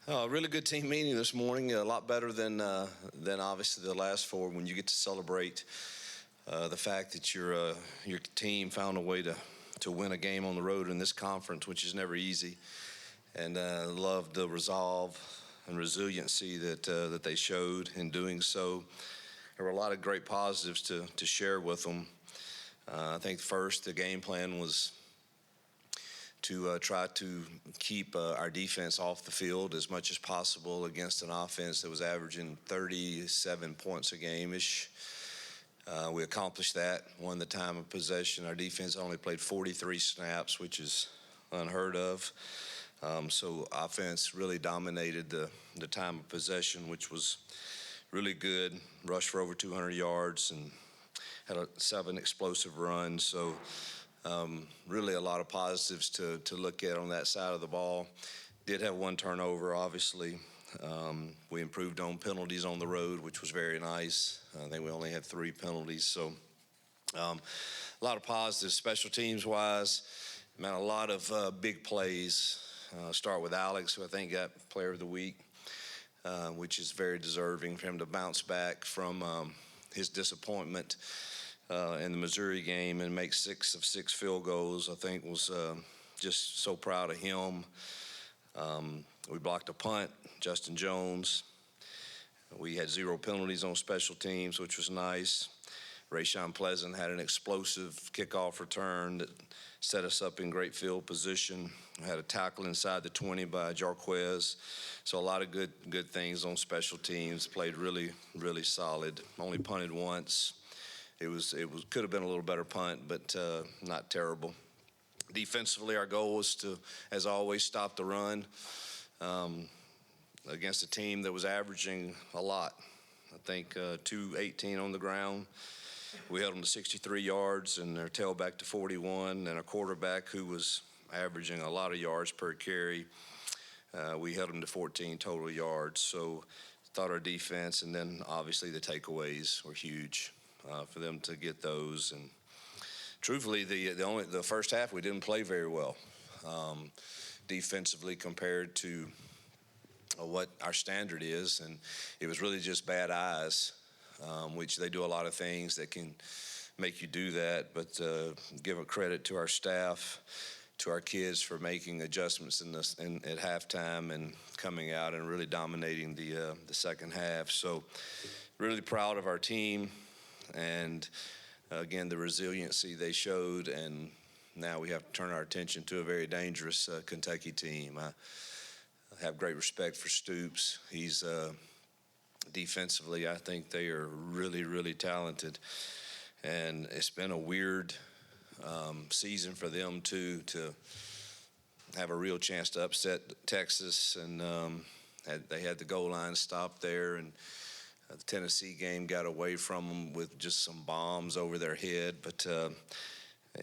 Really good team meeting this morning. A lot better than obviously the last four. When you get to celebrate the fact that your team found a way to win a game on the road in this conference, which is never easy, and loved the resolve and resiliency that they showed in doing so. There were a lot of great positives to share with them. I think first the game plan was to try to keep our defense off the field as much as possible against an offense that was averaging 37 points a game-ish. We accomplished that, won the time of possession. Our defense only played 43 snaps, which is unheard of. So offense really dominated the time of possession, which was really good. Rushed for over 200 yards and had 7 explosive runs. So really a lot of positives to look at on that side of the ball. Did have 1 turnover, obviously. We improved on penalties on the road, which was very nice. I think we only had 3 penalties. So a lot of positives. Special teams wise, man, a lot of big plays. Start with Alex, who I think got Player of the Week, which is very deserving for him to bounce back from his disappointment in the Missouri game and make 6 of 6 field goals. I think was just so proud of him. We blocked a punt, Justin Jones. We had 0 penalties on special teams, which was nice. Rayshon Pleasant had an explosive kickoff return that set us up in great field position. We had a tackle inside the 20 by Jarquez. So a lot of good things on special teams. Played really, really solid. Only punted once. It could have been a little better punt, but not terrible. Defensively, our goal was to, as always, stop the run against a team that was averaging a lot. I think 218 on the ground. We held them to 63 yards and their tailback to 41, and a quarterback who was averaging a lot of yards per carry. We held them to 14 total yards. So thought our defense, and then obviously the takeaways were huge for them to get those. And truthfully, the first half we didn't play very well defensively compared to what our standard is, and it was really just bad eyes. Which they do a lot of things that can make you do that, but give a credit to our staff, to our kids for making adjustments at halftime and coming out and really dominating the second half. So really proud of our team and, again, the resiliency they showed, and now we have to turn our attention to a very dangerous Kentucky team. I have great respect for Stoops. He's defensively, I think they are really, really talented. And it's been a weird season for them, too, to have a real chance to upset Texas. And they had the goal line stopped there. And the Tennessee game got away from them with just some bombs over their head. But and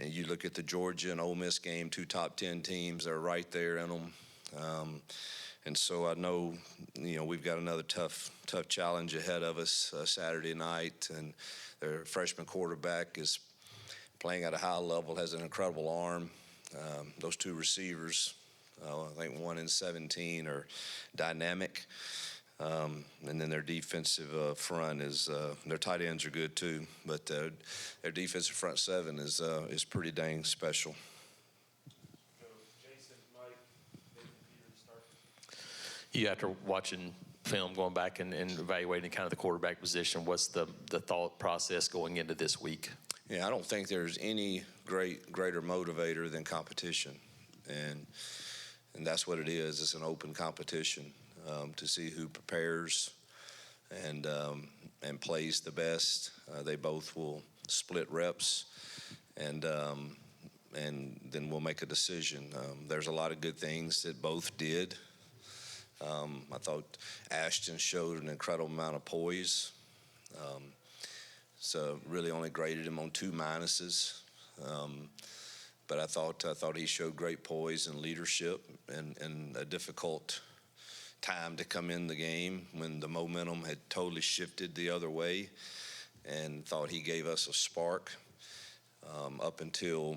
you look at the Georgia and Ole Miss game, 2 top 10 teams that are right there in them. And so I know, we've got another tough challenge ahead of us Saturday night. And their freshman quarterback is playing at a high level, has an incredible arm. Those 2 receivers, I think 1 and 17, are dynamic. And then their defensive front is their tight ends are good too, but their defensive front 7 is pretty dang special. You, after watching film, going back and evaluating kind of the quarterback position, what's the thought process going into this week? Yeah, I don't think there's any greater motivator than competition, and that's what it is. It's an open competition to see who prepares and plays the best. They both will split reps, and then we'll make a decision. There's a lot of good things that both did. I thought Ashton showed an incredible amount of poise. So really only graded him on 2 minuses. But I thought he showed great poise and leadership and a difficult time to come in the game when the momentum had totally shifted the other way, and thought he gave us a spark up until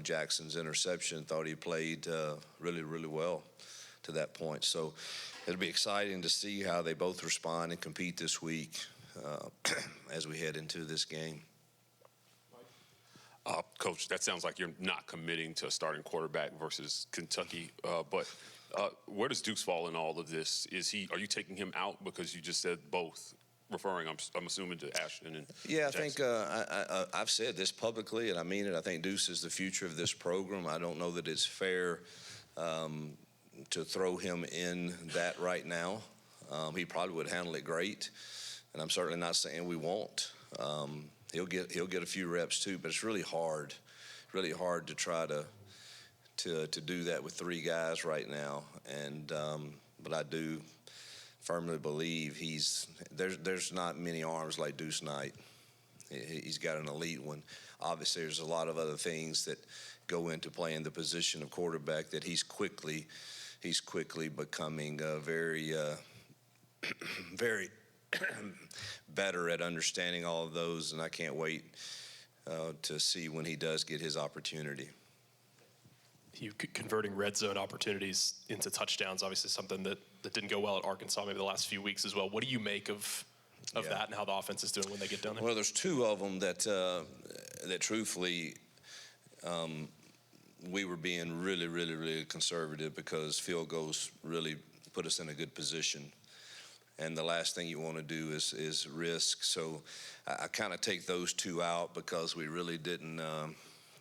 Jackson's interception. Thought he played really, really well to that point. So it'll be exciting to see how they both respond and compete this week as we head into this game. Coach, that sounds like you're not committing to a starting quarterback versus Kentucky, but where does Dukes fall in all of this? Are you taking him out because you just said both, referring, I'm assuming, to Ashton and Yeah, Jackson? I think I've said this publicly, and I mean it. I think Deuce is the future of this program. I don't know that it's fair to throw him in that right now. He probably would handle it great, and I'm certainly not saying we won't. He'll get a few reps too, but it's really hard to try to do that with three guys right now. And but I do firmly believe there's not many arms like Deuce Knight. He's got an elite one. Obviously, there's a lot of other things that go into playing the position of quarterback that he's quickly becoming very very better at understanding all of those, and I can't wait to see when he does get his opportunity. You converting red zone opportunities into touchdowns, obviously something that didn't go well at Arkansas maybe the last few weeks as well. What do you make of that and how the offense is doing when they get down there? Well, there's two of them that truthfully we were being really, really, really conservative because field goals really put us in a good position. And the last thing you want to do is risk. So I kind of take those two out because we really didn't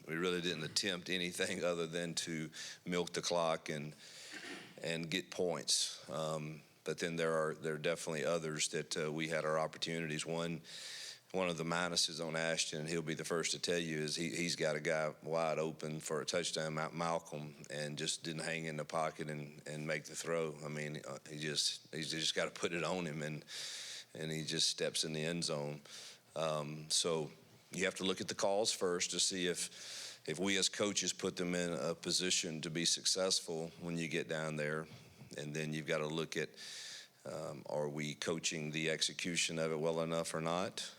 attempt anything other than to milk the clock and get points. But then there are definitely others that we had our opportunities. One of the minuses on Ashton, and he'll be the first to tell you, is he's got a guy wide open for a touchdown, Malcolm, and just didn't hang in the pocket and make the throw. I mean, he's just got to put it on him, and he just steps in the end zone. So you have to look at the calls first to see if we as coaches put them in a position to be successful when you get down there, and then you've got to look at are we coaching the execution of it well enough or not.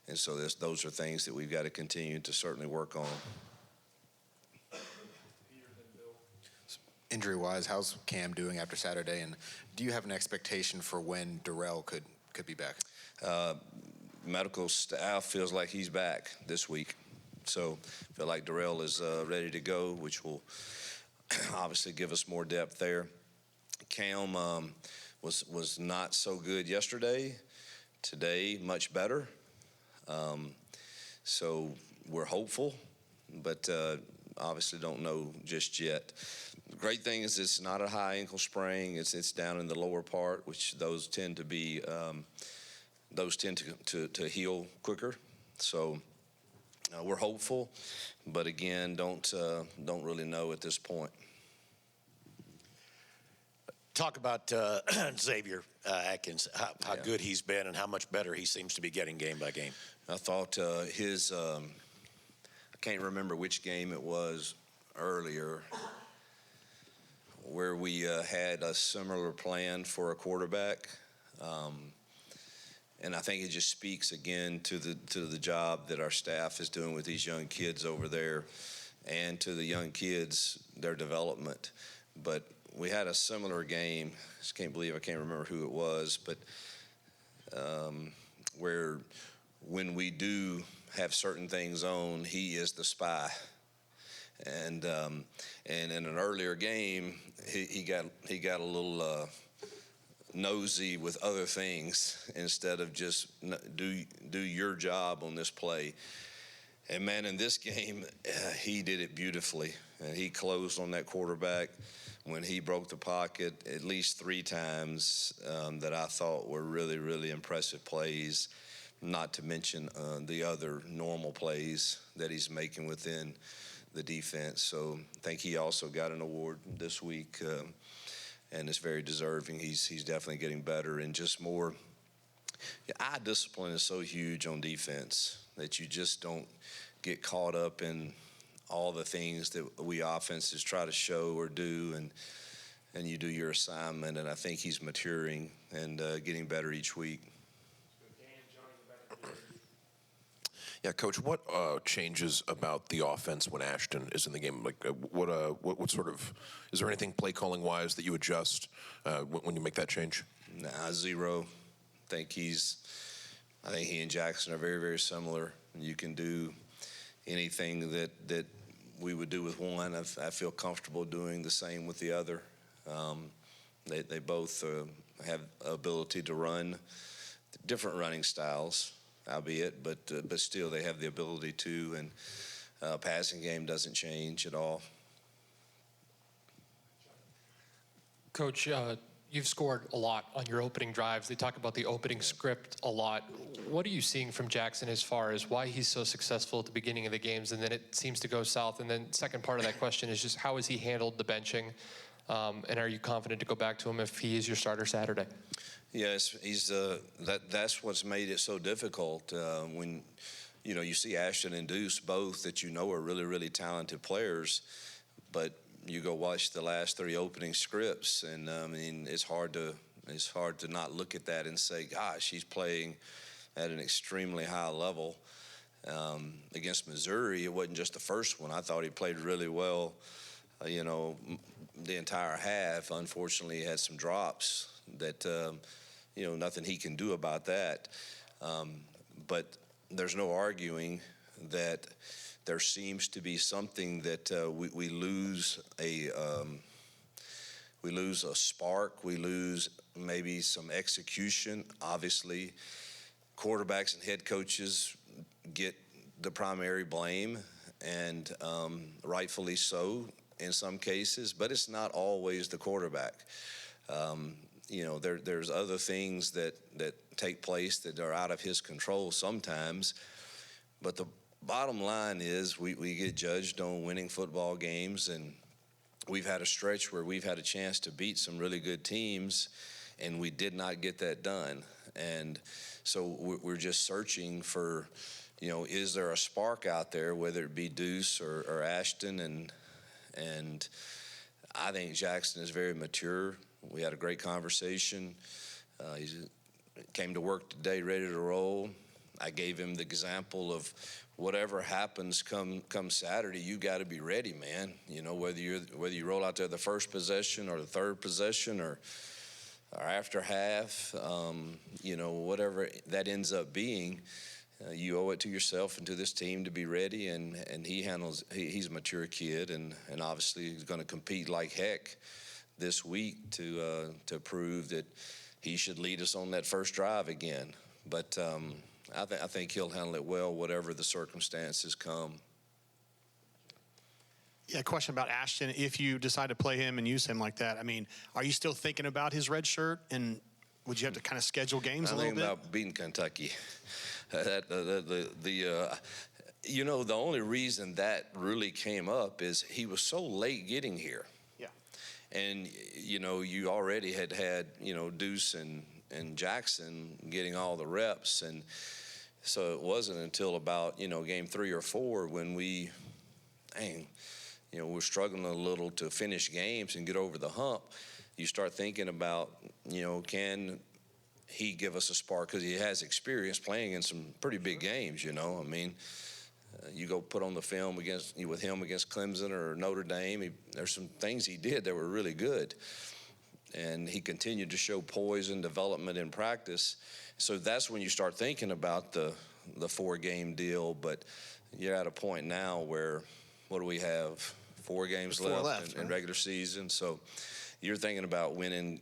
And so those are things that we've got to continue to certainly work on. Injury-wise, how's Cam doing after Saturday, and do you have an expectation for when Darrell could be back? Medical staff feels like he's back this week, so I feel like Darrell is ready to go, which will obviously give us more depth there. Cam was not so good yesterday. Today, much better. So we're hopeful, but obviously don't know just yet. The great thing is it's not a high ankle sprain. It's down in the lower part, which those tend to be to heal quicker. So we're hopeful, but again, don't really know at this point. Talk about Xavier Atkins, how good he's been and how much better he seems to be getting game by game. I thought I can't remember which game it was earlier where we had a similar plan for a quarterback. And I think it just speaks again to the job that our staff is doing with these young kids over there and to the young kids, their development. But we had a similar game. I can't remember who it was, but where when we do have certain things on, he is the spy. And in an earlier game, he got a little nosy with other things instead of just do your job on this play. And man, in this game, he did it beautifully, and he closed on that quarterback when he broke the pocket at least 3 times that I thought were really, really impressive plays, not to mention the other normal plays that he's making within the defense. So I think he also got an award this week, and it's very deserving. He's definitely getting better and just more. Eye discipline is so huge on defense that you just don't get caught up in all the things that we offenses try to show or do, and you do your assignment. And I think he's maturing and getting better each week. Yeah, Coach, what changes about the offense when Ashton is in the game? Like, what sort of, is there anything play calling wise that you adjust when you make that change? Nah, zero. I think he and Jackson are very, very similar. You can do anything that we would do with one. I feel comfortable doing the same with the other. They both have ability to run different running styles, albeit, but still they have the ability to, and passing game doesn't change at all. Coach, you've scored a lot on your opening drives. They talk about the opening script a lot. What are you seeing from Jackson as far as why he's so successful at the beginning of the games and then it seems to go south? And then second part of that question is just how has he handled the benching? And are you confident to go back to him if he is your starter Saturday? Yes, that's what's made it so difficult when you see Ashton and Deuce both that are really, really talented players, but you go watch the last 3 opening scripts, and I mean it's hard to not look at that and say, gosh, he's playing at an extremely high level. Against Missouri, it wasn't just the first one. I thought he played really well, the entire half. Unfortunately, he had some drops that, nothing he can do about that. But there's no arguing that there seems to be something that we lose a spark. We lose maybe some execution. Obviously, quarterbacks and head coaches get the primary blame, and rightfully so in some cases, but it's not always the quarterback. There's other things that take place that are out of his control sometimes, but the bottom line is we get judged on winning football games, and we've had a stretch where we've had a chance to beat some really good teams, and we did not get that done. And so we're just searching for, is there a spark out there, whether it be Deuce or Ashton, and I think Jackson is very mature. We had a great conversation. He came to work today ready to roll. I gave him the example of whatever happens come Saturday, you got to be ready, man. Whether you roll out there the first possession or the third possession or after half, whatever that ends up being, you owe it to yourself and to this team to be ready. And he's a mature kid, and obviously he's going to compete like heck this week to prove that he should lead us on that first drive again. But I think he'll handle it well, whatever the circumstances come. Yeah, question about Ashton. If you decide to play him and use him like that, I mean, are you still thinking about his red shirt? And would you have to kind of schedule games a little bit? I'm thinking about beating Kentucky. The only reason that really came up is he was so late getting here. Yeah. And, you already had Deuce and Jackson getting all the reps. And so it wasn't until about, game 3 or 4 when we're struggling a little to finish games and get over the hump. You start thinking about, can he give us a spark? Because he has experience playing in some pretty big games, I mean, you go put on the film with him against Clemson or Notre Dame, there's some things he did that were really good. And he continued to show poise and development in practice. So that's when you start thinking about the 4-game deal. But you're at a point now where, what do we have? 4 games left in regular season. So you're thinking about winning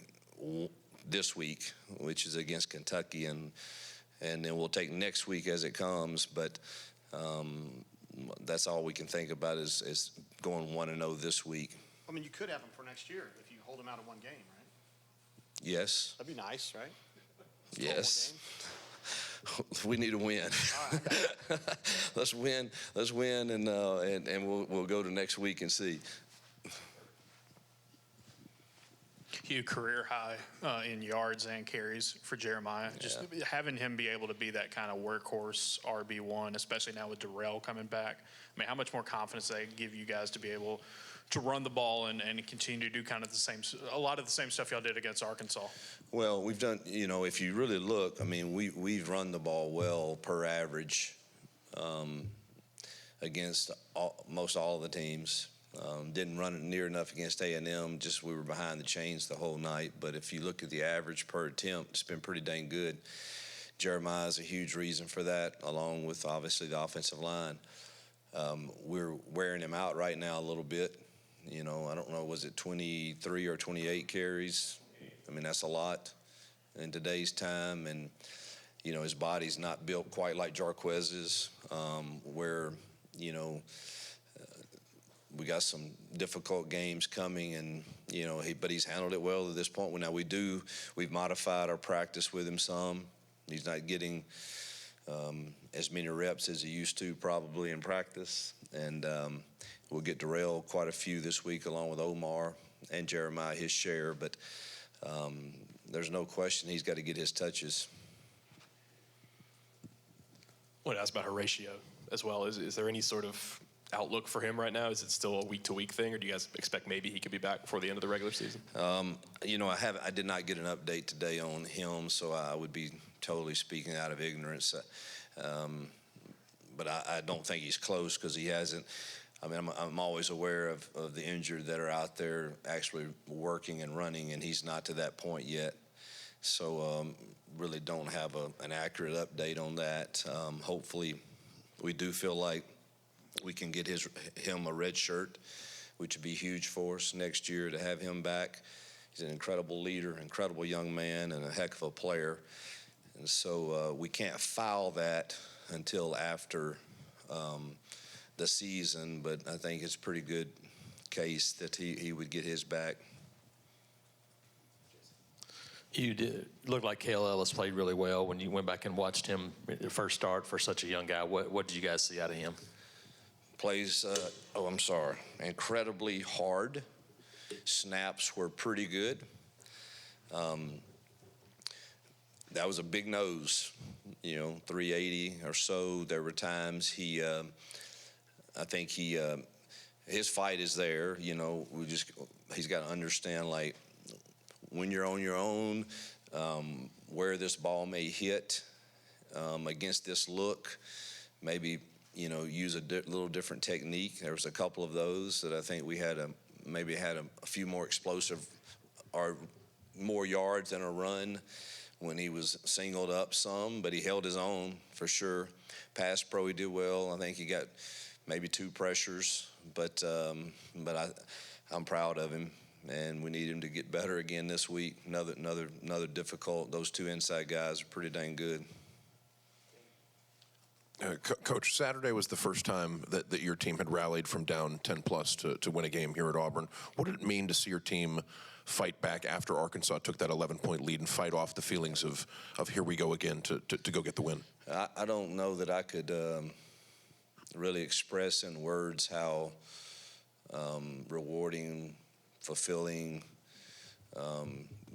this week, which is against Kentucky, and then we'll take next week as it comes. But that's all we can think about is going 1-0 this week. I mean, you could have him for next year if you hold him out of one game, right? Yes. That'd be nice, right? Yes. We need a win. Right. Let's win, and we'll go to next week and see. Hugh, career high in yards and carries for Jeremiah. Just having him be able to be that kind of workhorse RB1, especially now with Darrell coming back. I mean, how much more confidence they give you guys to be able to run the ball and continue to do kind of a lot of the same stuff y'all did against Arkansas? Well, we've done, if you really look, I mean, we've run the ball well per average against most all of the teams. Didn't run it near enough against A&M. Just we were behind the chains the whole night. But if you look at the average per attempt, it's been pretty dang good. Jeremiah is a huge reason for that, along with obviously the offensive line. We're wearing him out right now a little bit. You know, I don't know, was it 23 or 28 carries? I mean, that's a lot in today's time. And, you know, his body's not built quite like Jarquez's, where, you know, we got some difficult games coming, and you know, but he's handled it well to this point. Now we've modified our practice with him some. He's not getting as many reps as he used to probably in practice, and we'll get Darrell quite a few this week, along with Omar and Jeremiah his share. But there's no question he's got to get his touches. I want to ask about Horatio as well. Is there any sort of outlook for him right now? Is it still a week-to-week thing, or do you guys expect maybe he could be back before the end of the regular season? You know, I did not get an update today on him, so I would be totally speaking out of ignorance. But I don't think he's close, because he hasn't. I mean, I'm always aware of the injured that are out there actually working and running, and he's not to that point yet. So really don't have an accurate update on that. Hopefully, we do feel like we can get him a red shirt, which would be huge for us next year to have him back. He's an incredible leader, incredible young man, and a heck of a player. And so we can't foul that until after the season, but I think it's a pretty good case that he would get his back. You did look like Cale Ellis played really well when you went back and watched him first start for such a young guy. What did you guys see out of him? Plays, incredibly hard. Snaps were pretty good. That was a big nose, 380 or so. There were times I think his fight is there. He's got to understand, like, when you're on your own, where this ball may hit against this look, maybe use a little different technique. There was a couple of those that I think we had maybe had a few more explosive or more yards in a run when he was singled up some, but he held his own for sure. Pass pro, he did well. I think he got maybe 2 pressures, but I'm proud of him, and we need him to get better again this week. Another difficult. Those 2 inside guys are pretty dang good. Coach, Saturday was the first time that your team had rallied from down 10-plus to win a game here at Auburn. What did it mean to see your team fight back after Arkansas took that 11-point lead and fight off the feelings of here we go again to go get the win? I don't know that I could really express in words how rewarding, fulfilling,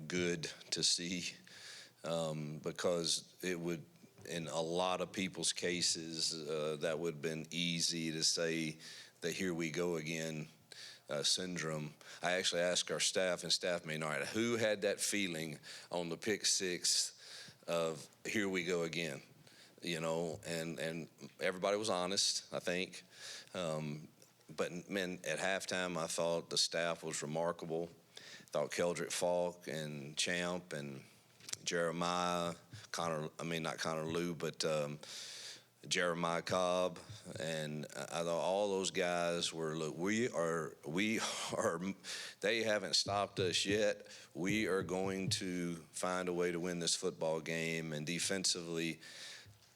good to see, because it would, in a lot of people's cases, that would have been easy to say the here we go again syndrome. I actually asked our staff, and staff may know, who had that feeling on the pick 6 of here we go again, and everybody was honest, I think. But man, at halftime, I thought the staff was remarkable. I thought Keldrick Falk and Champ and Jeremiah, not Connor Lou, but Jeremiah Cobb, and I thought all those guys were, look, we are, they haven't stopped us yet. We are going to find a way to win this football game. And defensively,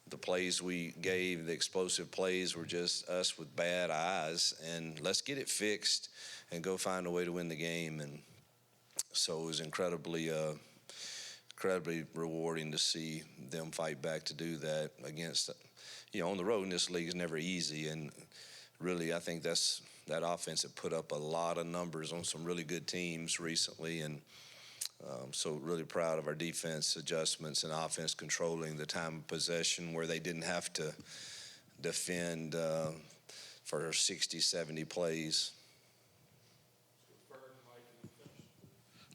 the plays we gave, the explosive plays, were just us with bad eyes, and let's get it fixed and go find a way to win the game. And so it was incredibly rewarding to see them fight back to do that against, on the road in this league is never easy. And really, I think that offense had put up a lot of numbers on some really good teams recently. And so really proud of our defense adjustments and offense controlling the time of possession where they didn't have to defend for 60, 70 plays.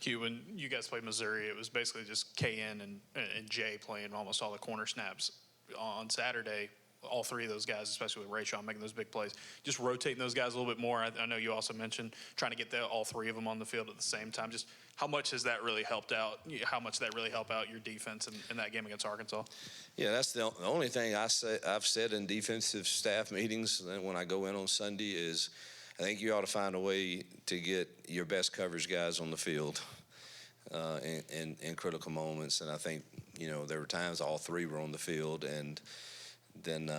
Hugh, when you guys played Missouri, it was basically just KN and Jay playing almost all the corner snaps. On Saturday, all three of those guys, especially with Rayshon making those big plays, just rotating those guys a little bit more. I know you also mentioned trying to get all three of them on the field at the same time. Just how much has that really helped out? How much did that really help out your defense in that game against Arkansas? Yeah, that's the only thing I've said in defensive staff meetings when I go in on Sunday is I think you ought to find a way to get your best coverage guys on the field in critical moments. And I think, there were times all three were on the field. And then,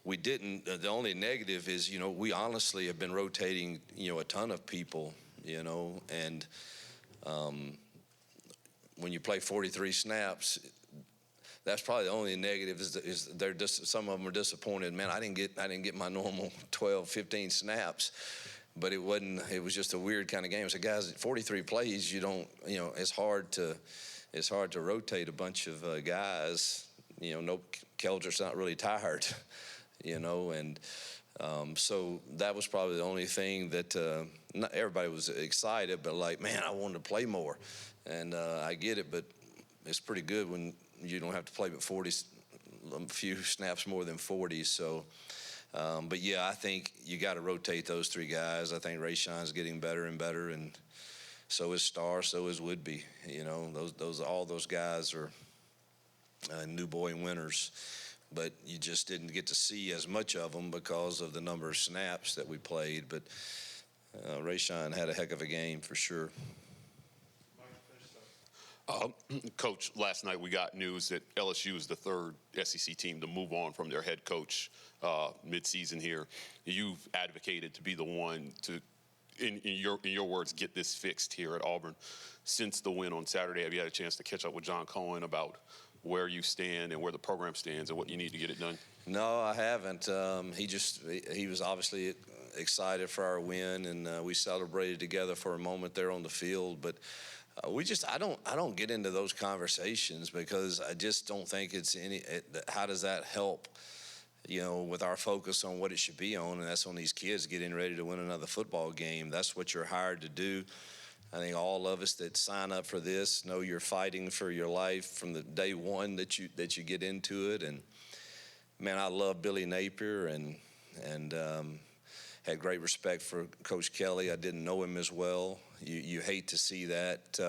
we didn't. The only negative is, we honestly have been rotating, a ton of people, and when you play 43 snaps, that's probably the only negative is they're just, some of them are disappointed. Man, I didn't get my normal 12, 15 snaps, but it was just a weird kind of game. So guys, 43 plays, it's hard to rotate a bunch of guys. Keldrick's not really tired, and so that was probably the only thing that not everybody was excited, but like, man, I wanted to play more, and I get it, but it's pretty good when you don't have to play but 40, a few snaps more than 40. So, but yeah, I think you got to rotate those three guys. I think Rayshon's getting better and better, and so is Starr, so is Woodby. All those guys are new boy winners, but you just didn't get to see as much of them because of the number of snaps that we played. But Rayshon had a heck of a game for sure. Coach, last night we got news that LSU is the third SEC team to move on from their head coach midseason here. You've advocated to be the one to, in your words, get this fixed here at Auburn. Since the win on Saturday, have you had a chance to catch up with John Cohen about where you stand and where the program stands and what you need to get it done? No, I haven't. He was obviously excited for our win, and we celebrated together for a moment there on the field. But I don't get into those conversations because I just don't think it's how does that help, with our focus on what it should be on, and that's on these kids getting ready to win another football game. That's what you're hired to do. I think all of us that sign up for this know you're fighting for your life from the day one that you get into it. And man, I love Billy Napier and had great respect for Coach Kelly. I didn't know him as well. You hate to see that.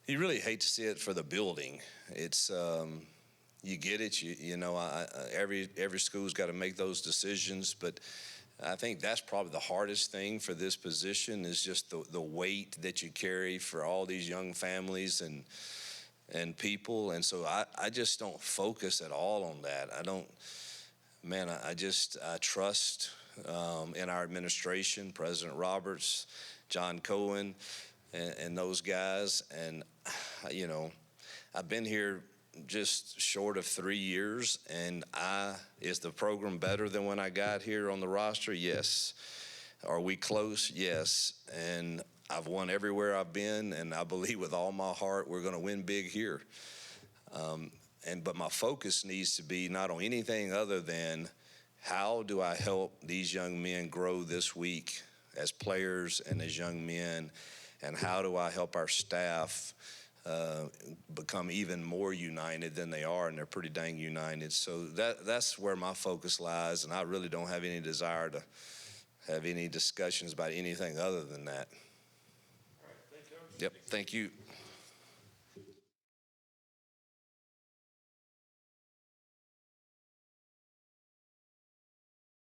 You really hate to see it for the building. It's you get it. Every school's got to make those decisions, but I think that's probably the hardest thing for this position is just the weight that you carry for all these young families and people. And so I just don't focus at all on that. I trust in our administration, President Roberts, John Cohen, and those guys. And, I've been here just short of 3 years, and is the program better than when I got here on the roster? Yes. Are we close? Yes. And I've won everywhere I've been, and I believe with all my heart we're going to win big here. But my focus needs to be not on anything other than how do I help these young men grow this week as players and as young men, and how do I help our staff become even more united than they are, and they're pretty dang united. So that's where my focus lies, and I really don't have any desire to have any discussions about anything other than that. All right, thank you. Yep, thank you.